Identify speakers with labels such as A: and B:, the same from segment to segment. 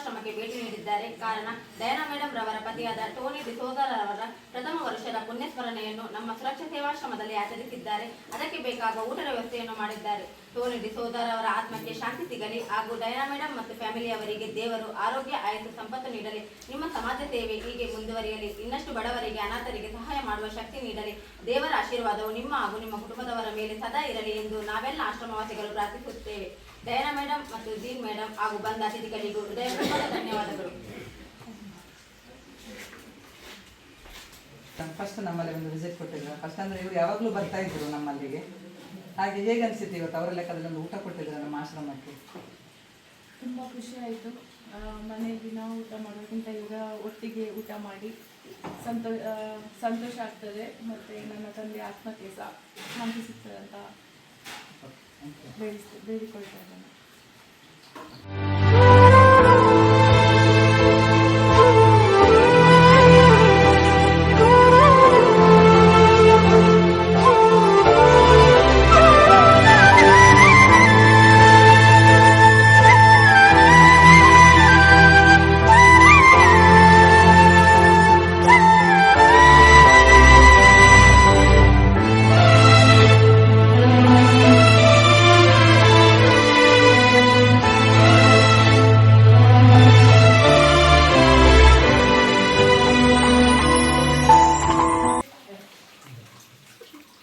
A: ಸೇವಾಶ್ರಮಕ್ಕೆ ಭೇಟಿ ನೀಡಿದ್ದಾರೆ. ಕಾರಣ ಡಯಾನಾ ಮೇಡಮ್ ರವರ ಪತಿಯಾದ ಟೋನಿ ಡಿಸೋಜಾ ರವರ ಪ್ರಥಮ ವರ್ಷದ ಪುಣ್ಯಸ್ಮರಣೆಯನ್ನು ನಮ್ಮ ಸುರಕ್ಷಾ ಸೇವಾಶ್ರಮದಲ್ಲಿ ಆಚರಿಸಿದ್ದಾರೆ. ಅದಕ್ಕೆ ಬೇಕಾಗುವ ಊಟದ ವ್ಯವಸ್ಥೆಯನ್ನು ಮಾಡಿದ್ದಾರೆ. ಟೋನಿ ಡಿಸೋಜಾ ರವರ ಆತ್ಮಕ್ಕೆ ಶಾಂತಿ ಸಿಗಲಿ ಹಾಗೂ ಡಯಾನಾ ಮೇಡಮ್ ಮತ್ತು ಫ್ಯಾಮಿಲಿಯವರಿಗೆ ದೇವರು ಆರೋಗ್ಯ, ಆಯಸ್ಸು, ಸಂಪತ್ತು ನೀಡಲಿ. ನಿಮ್ಮ ಸಮಾಜ ಸೇವೆ ಹೀಗೆ ಮುಂದುವರಿಯಲಿ. ಇನ್ನಷ್ಟು ಬಡವರಿಗೆ, ಅನಾಥರಿಗೆ ಸಹಾಯ ಮಾಡುವ ಶಕ್ತಿ ನೀಡಲಿ. ದೇವರ ಆಶೀರ್ವಾದವು ನಿಮ್ಮ ಹಾಗೂ ನಿಮ್ಮ ಕುಟುಂಬದವರ ಮೇಲೆ ಸದಾ ಇರಲಿ ಎಂದು ನಾವೆಲ್ಲ ಆಶ್ರಮವಾಸಿಗಳು ಪ್ರಾರ್ಥಿಸುತ್ತೇವೆ. ಡಯಾನಾ ಮೇಡಮ್ ಮತ್ತು ಜೀನ್ ಮೇಡಮ್ ಹಾಗೂ ಬಂದ ಅತಿಥಿಗಳಿಗೂ ಹೃದಯಪೂರ್ವಕ ಧನ್ಯವಾದಗಳು.
B: ಫಸ್ಟ್ ನಮ್ಮಲ್ಲಿ ಒಂದು ವಿಸಿಟ್ ಕೊಟ್ಟಿದ್ರು. ಫಸ್ಟ್ ಅಂದರೆ ಇವರು ಯಾವಾಗಲೂ ಬರ್ತಾ ಇದ್ರು ನಮ್ಮಲ್ಲಿಗೆ. ಹಾಗೆ ಹೇಗೆ ಅನಿಸುತ್ತೆ ಇವತ್ತು ಅವರ ಲೆಕ್ಕದಲ್ಲಿ ಒಂದು ಊಟ ಕೊಟ್ಟಿದ್ರು ನಮ್ಮ ಆಶ್ರಮಕ್ಕೆ?
C: ತುಂಬ ಖುಷಿ ಆಯಿತು. ಮನೆಯಲ್ಲಿ ನಾವು ಊಟ ಮಾಡೋದಕ್ಕಿಂತ ಈಗ ಒಟ್ಟಿಗೆ ಊಟ ಮಾಡಿ ಸಂತೋಷ ಆಗ್ತದೆ. ಮತ್ತು ನನ್ನ ತಂದೆ ಆತ್ಮಕ್ಕೆ ಸಹ ಶಾಂತಿ ಸಿಗ್ತದೆ ಅಂತ ಬೇಡಿಕೊಳ್ತಾ ಇದ್ದೇನೆ.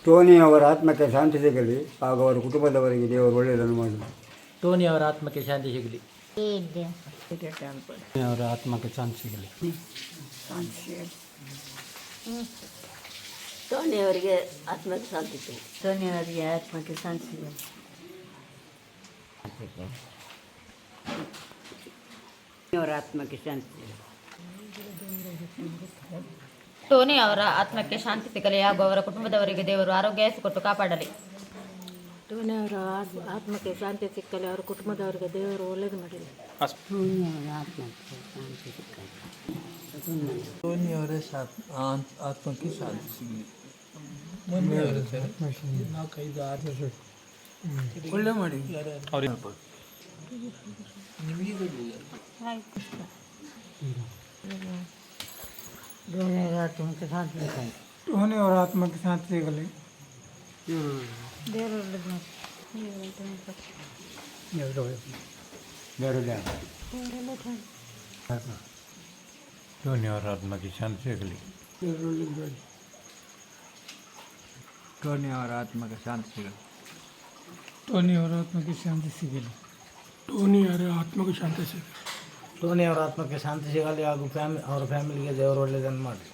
D: ಟೋನಿ ಅವರ ಆತ್ಮಕ್ಕೆ ಶಾಂತಿ ಸಿಗಲಿ ಹಾಗೂ ಅವರ ಕುಟುಂಬದವರಿಗೆ ದೇವರು ಒಳ್ಳೆಯದನ್ನು ಮಾಡಲಿ.
E: ಟೋನಿ ಅವರ ಆತ್ಮಕ್ಕೆ ಶಾಂತಿ ಸಿಗಲಿ.
F: ಅವರ ಆತ್ಮಕ್ಕೆ ಶಾಂತಿ ಸಿಗಲಿ.
G: ಟೋನಿ ಅವರಿಗೆ ಆತ್ಮಕ್ಕೆ ಶಾಂತಿ ಸಿಗಲಿ. ಟೋನಿ ಅವರಿಗೆ ಆತ್ಮಕ್ಕೆ ಶಾಂತಿ ಸಿಗಲಿ. ಅವರ ಆತ್ಮಕ್ಕೆ ಶಾಂತಿ ಸಿಗಲಿ.
A: ಟೋನಿ ಅವರ ಆತ್ಮಕ್ಕೆ ಶಾಂತಿ ಸಿಗಲಿ ಹಾಗೂ ಅವರ ಕುಟುಂಬದವರಿಗೆ ದೇವರು ಆರೋಗ್ಯ ಕೊಟ್ಟು ಕಾಪಾಡಲಿ.
G: ಟೋನಿ ಅವರ ಆತ್ಮಕ್ಕೆ ಶಾಂತಿ ಸಿಕ್ಕಲಿ, ಅವರ ಕುಟುಂಬದವರಿಗೆ ದೇವರು ಒಳ್ಳೆಯದು ಮಾಡಲಿ. ಟೋನಿ ಅವರ ಆತ್ಮಕ್ಕೆ ಶಾಂತಿ ಸಿಕ್ಕಲಿ.
F: ಟೋನಿ ಅವರ ಆತ್ಮಕ್ಕೆ ಶಾಂತಿ ಸಿಗಲಿ. ಒಳ್ಳೆ ಮಾಡಿ
G: ಟೋನಿ ಅವರ ಆತ್ಮಕ್ಕೆ ಶಾಂತಿ ಸಿಕ್ಕಲಿ.
F: ಟೋನಿ ಅವರ ಆತ್ಮಕ್ಕೆ ಶಾಂತಿ ಸಿಗಲಿ. ಟೋನಿ ಅವರ ಆತ್ಮಕ್ಕೆ ಶಾಂತಿ ಸಿಗಲಿ.
D: ಟೋನಿ ಅವರ ಆತ್ಮಕ್ಕೆ ಶಾಂತಿ ಸಿಗಲಿ.
F: ಟೋನಿ ಅವರ ಆತ್ಮಕ್ಕೆ ಶಾಂತಿ ಸಿಗಲಿ. ಟೋನಿ ಅವರ ಆತ್ಮಕ್ಕೆ ಶಾಂತಿ ಸಿಗಲಿ.
E: ಟೋನಿ ಅವರ ಆತ್ಮಕ್ಕೆ ಶಾಂತಿ ಸಿಗಲಿ ಹಾಗೂ ಅವರ ಫ್ಯಾಮಿಲಿಗೆ ದೇವರು ಒಳ್ಳೆಯದನ್ನು ಮಾಡಲಿ.